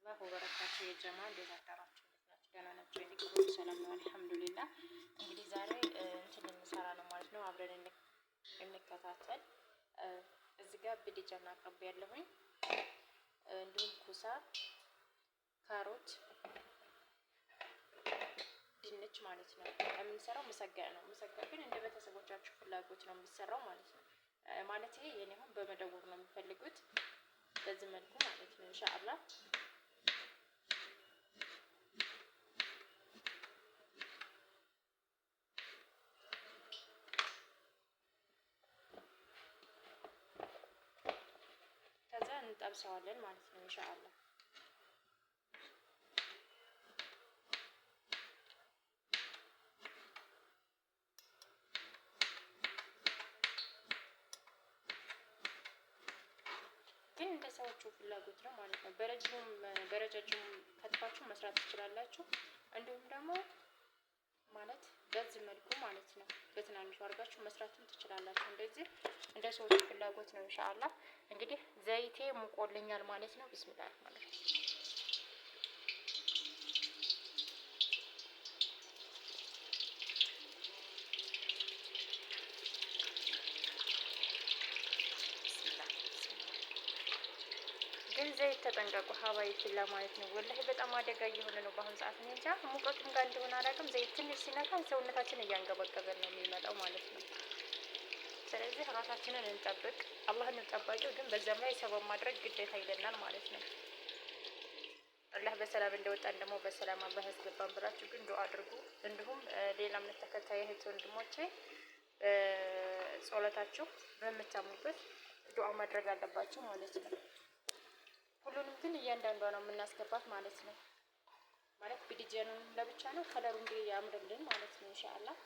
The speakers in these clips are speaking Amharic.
الله وبركاته يا جماعة እንዴት አደራችሁ? ደህና ናችሁ? እኔ ሁሉ ሰላም ነው አልሐምዱሊላህ። እንግዲህ ዛሬ እንትን ልንሰራ ነው ማለት ነው። አብረን እንከታተል። እዚህ ጋር ብድጃና አቅርቤ ያለሁኝ እንዲሁም ኩሳ፣ ካሮት፣ ድንች ማለት ነው። የምንሰራው ምሰጋ ነው። ምሰጋ ግን እንደ ቤተሰቦቻችሁ ፍላጎት ነው የሚሰራው ማለት ነው። ማለት ይሄ የኔ አሁን በመደወር ነው የሚፈልጉት በዚህ መልኩ ማለት ነው ኢንሻአላህ። ከዛ እንጠብሰዋለን ማለት ነው ኢንሻአላህ። ግን እንደ ሰዎቹ ፍላጎት ነው ማለት ነው። በረጃጅም ከትፋችሁ መስራት ትችላላችሁ። እንዲሁም ደግሞ ማለት በዚህ መልኩ ማለት ነው በትናንሹ አድርጋችሁ መስራትም ትችላላችሁ። እንደዚህ እንደ ሰዎቹ ፍላጎት ነው ኢንሻአላህ። እንግዲህ ዘይቴ ሙቆልኛል ማለት ነው። ቢስሚላህ ማለት ነው። ግን ዘይት ተጠንቀቁ ሀባይ ፊላ ማለት ነው። ወላሂ በጣም አደጋ እየሆነ ነው በአሁኑ ሰዓት። እኔ እንጃ ሙቀቱም ጋር እንደሆነ አላውቅም። ዘይት ትንሽ ሲነካ ሰውነታችን እያንገበገበን ነው የሚመጣው ማለት ነው። ስለዚህ ራሳችንን እንጠብቅ። አላህን እንጠባቂው ግን በዛም ላይ ሰበብ ማድረግ ግዴታ ይለናል ማለት ነው። አላህ በሰላም እንደወጣን ደግሞ በሰላም አላህ ያስገባን ብላችሁ ግን ዱአ አድርጉ። እንዲሁም ሌላ እምነት ተከታይ እህት ወንድሞቼ ጸሎታችሁ በምታምኑበት ዱአ ማድረግ አለባችሁ ማለት ነው። ሁሉንም ግን እያንዳንዷ ነው የምናስገባት ማለት ነው። ማለት ቢዲጀኑን ለብቻ ነው ከለሩ እንዲህ ያምርልን ማለት ነው ኢንሻአላህ።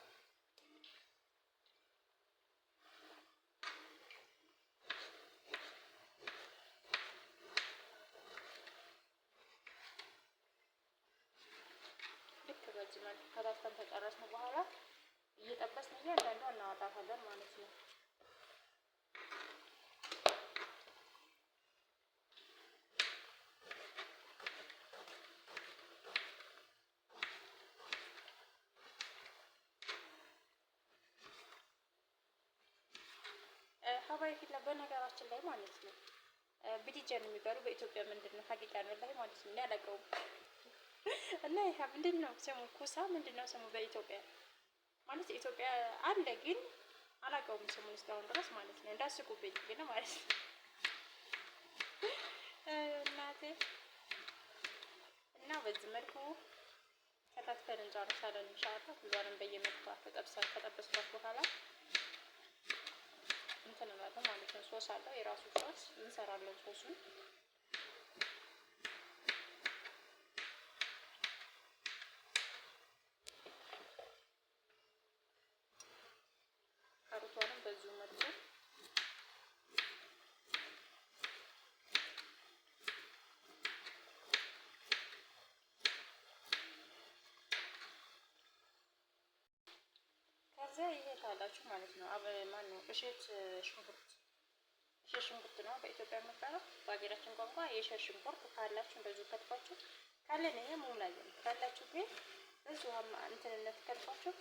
ልክ በዚህ መልኩ ከታተን ከጨረስን በኋላ እየጠበስን እያንዳንዷ እናወጣታለን ማለት ነው። ሀባይ ፊላ በነገራችን ላይ ማለት ነው ቢዲጀን የሚባለው በኢትዮጵያ ምንድን ነው ሀቂቃ ነው ላይ ማለት ነው። እኔ አላውቀውም እና ይሄ ምንድን ነው ስሙ? ኩሳ ምንድን ነው ስሙ በኢትዮጵያ ማለት ኢትዮጵያ አለ ግን አላውቀውም ስሙን እስካሁን ድረስ ማለት ነው። እንዳስቁብኝ ግን ማለት ነው እናቴ። እና በዚህ መልኩ ከታትፈን እንጨርሳለን ኢንሻአላህ። ሁሉንም በየመልኩ ከጠበስኳት በኋላ እንትን ማለት ነው። ሶስ አለው የራሱ ሶስ እንሰራለን። ሶሱን ካሮቷንም በዚሁ መልኩ ከዛ ይሄ ካላችሁ ማለት ነው ማን ነው እሸት ሽንኩርት ነው በኢትዮጵያ የሚባለው። በሀገራችን ቋንቋ የእሸት ሽንኩርት ካላችሁ እንደዚሁ ከትፋችሁ ካለን ይሄ ሙላየን ካላችሁ ግን በዚሁ እንትንነት ከትፋችሁ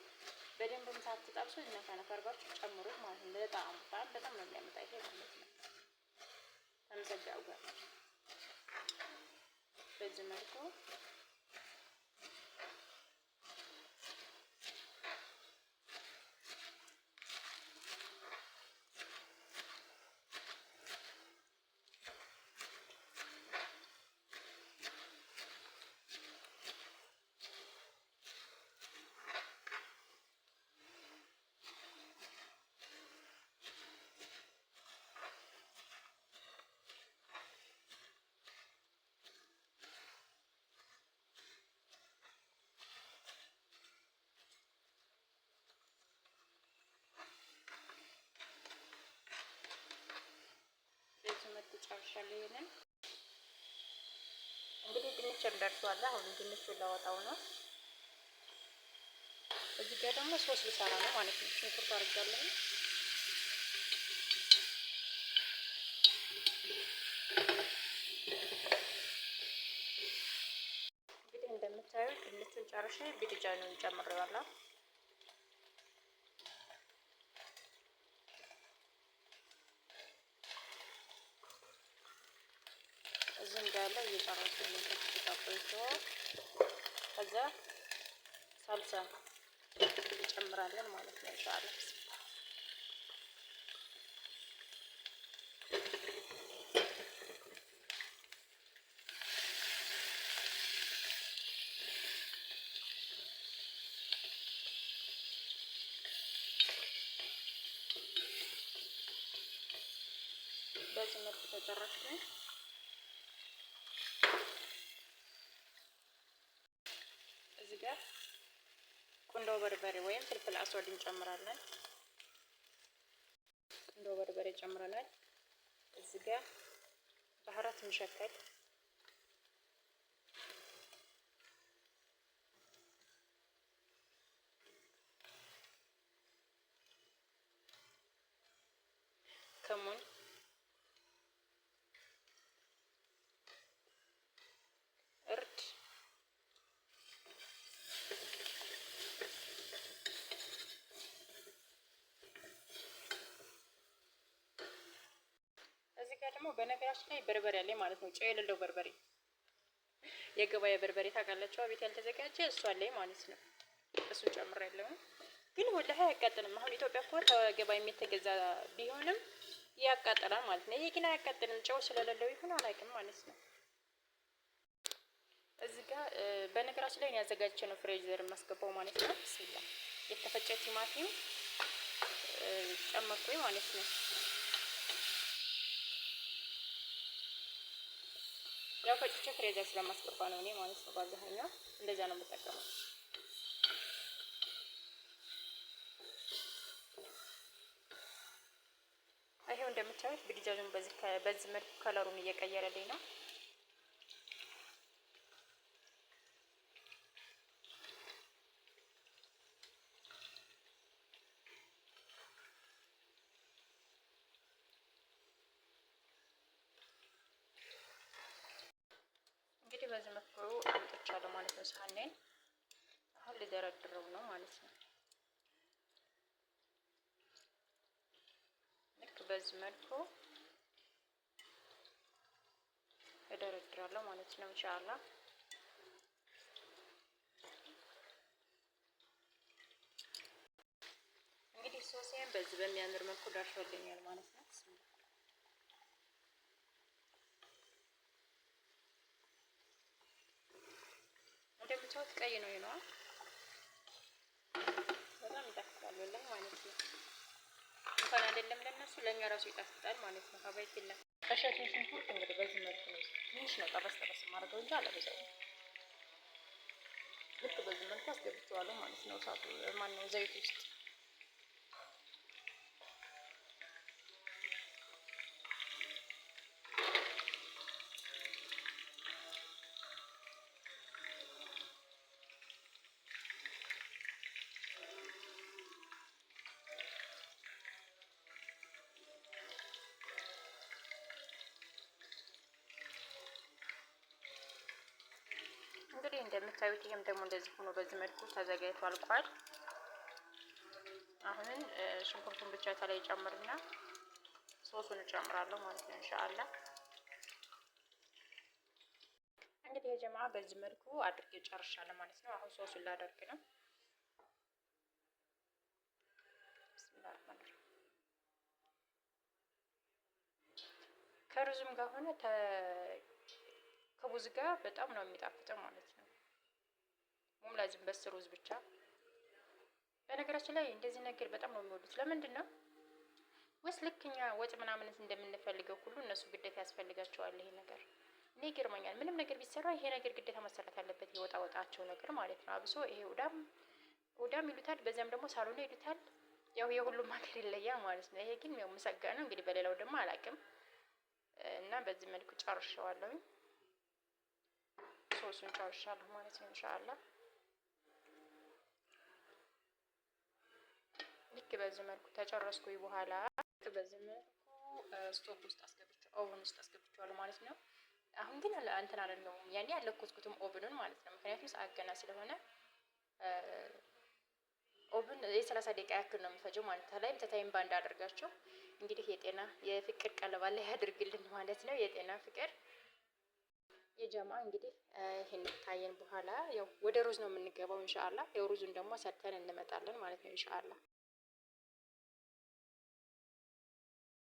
በደንብ ሳትጠብሱ ነካ አድርጋችሁ ጨምሩት ማለት ነው። ለጣዕሙ በጣም ነው የሚያመጣ ይሄ ማለት ነው። ከምሰጋው ጋር በዚህ መልኩ ጨርሻለሁ። ይሄንን እንግዲህ ድንችም ደርሷል። አሁን ድንቹን ላወጣው ነው። እዚህ ጋር ደግሞ ሶስ ልሰራ ነው ማለት ነው። ሽንኩርት አድርጋለሁ። ጨርሼ ቢድጃኑን ጨምሬዋለሁ። እዚህ እንዳለ እየጨረስን ነው ተቆይቶ ከዛ ሳልሳ እንጨምራለን ማለት ነው ኢንሻአላህ። በዚህ መልኩ ተጨረስን። እዚህ ጋር ቁንዶ በርበሬ ወይም ፍልፍል አስወድ እንጨምራለን። ቁንዶ በርበሬ ጨምረናል። እዚህ ጋር ባህራት እንሸከል፣ ከሙን፣ እርድ፣ እዚህ ጋር ደግሞ በነገራችን ላይ በርበሬ አለ ማለት ነው። ጨው የሌለው በርበሬ፣ የገበያ በርበሬ ታውቃላችሁ፣ ቤት ያልተዘጋጀ እሱ አለ ማለት ነው። እሱ ጨምሬያለሁ። ግን ወላሂ አያቃጥልም። አሁን ኢትዮጵያ እኮ ከገበያ የተገዛ ቢሆንም ያቃጥላል ማለት ነው። ይሄ ግን አያቃጥልም፣ ጨው ስለሌለው ይሁን አላውቅም ማለት ነው። እዚህ ጋር በነገራችን ላይ ያዘጋጀ ነው ፍሬዘር የማስገባው ማለት ነው። ብስሚላ የተፈጨ ቲማቲም ጨመርኩኝ ማለት ነው። ያው ፈጭቼ ፍሬዘር ስለማስገባ ነው እኔ ማለት ነው። በአብዛኛው እንደዛ ነው የምጠቀመው። ይሄው እንደምታዩት ቢድጃኑን በዚህ መልኩ ከለሩን እየቀየረልኝ ነው። እንግዲህ በዚህ መልኩ አምጥቻለሁ ማለት ነው። ሳህኔን አሁን ልደረድረው ነው ማለት ነው። ልክ በዚህ መልኩ እደረድራለሁ ማለት ነው ኢንሻአላህ። እንግዲህ ሶሴን በዚህ በሚያምር መልኩ ደርሶልኛል ማለት ነው። እንደምታዩት ቀይ ነው ይነዋል። በጣም ይጣፍጣል ወላሂ ማለት ነው። እንኳን አይደለም ለነሱ ለኛ ራሱ ይጣፍጣል ማለት ነው። ሀባይት ይላ ከሸት ሽንኩርት እንግዲህ በዚህ መልኩ ነው። ትንሽ ነው ጠበስ ጠበስ ማድረገው እንጂ አለበዛው። ልክ በዚህ መልኩ አስገብቼዋለሁ ማለት ነው። እሳቱ ማነው ዘይት ውስጥ እንግዲህ እንደምታዩት ይሄም ደግሞ እንደዚህ ሆኖ በዚህ መልኩ ተዘጋጅቶ አልቋል። አሁን ሽንኩርቱን ብቻ ተላይ ጨምርና ሶሱን እጨምራለሁ ማለት ነው ኢንሻአላህ። እንግዲህ የጀማ በዚህ መልኩ አድርጌ ጨርሻለሁ ማለት ነው። አሁን ሶሱን ላደርግ ነው። ከሩዝም ጋር ሆነ ከቡዝ ጋር በጣም ነው የሚጣፍጠው ማለት ነው። ሙምላዝም በስ ሩዝ ብቻ። በነገራችን ላይ እንደዚህ ነገር በጣም ነው የሚወዱት። ለምንድን ነው ወይስ ልክኛ ወጥ ምናምን እንደምንፈልገው ሁሉ እነሱ ግዴታ ያስፈልጋቸዋል ይሄ ነገር? እኔ ይገርመኛል። ምንም ነገር ቢሰራ ይሄ ነገር ግዴታ መሰራት አለበት፣ የወጣ ወጣቸው ነገር ማለት ነው። አብሶ ይሄ ኡዳም ይሉታል፣ በዚያም ደግሞ ሳሎና ይሉታል። ያው የሁሉም ሀገር ይለያል ማለት ነው። ይሄ ግን ያው ሙሰጋ ነው እንግዲህ፣ በሌላው ደግሞ አላውቅም። እና በዚህ መልኩ ጨርሼዋለሁ። ሶሱን ጨርሻለሁ ማለት ነው ኢንሻአላህ። ልክ በዚህ መልኩ ተጨረስኩኝ በኋላ በዚህ መልኩ ስቶቭ ውስጥ አስገብቼው ኦቨን ውስጥ አስገብቼዋለሁ ማለት ነው። አሁን ግን እንትን አይደለሁም ያኔ ያለኩትም ኦቨኑን ማለት ነው። ምክንያቱም ሰዓት ገና ስለሆነ ኦቭን የ30 ደቂቃ ያክል ነው የሚፈጀው ማለት ነው። ተላይም ተታይም ባንድ አድርጋችሁ እንግዲህ የጤና የፍቅር ቀለባ ላይ ያድርግልን ማለት ነው። የጤና ፍቅር የጀማ እንግዲህ ይሄን ካየን በኋላ ያው ወደ ሩዝ ነው የምንገባው ኢንሻአላህ። ያው ሩዙን ደግሞ ሰርተን እንመጣለን ማለት ነው ኢንሻአላህ።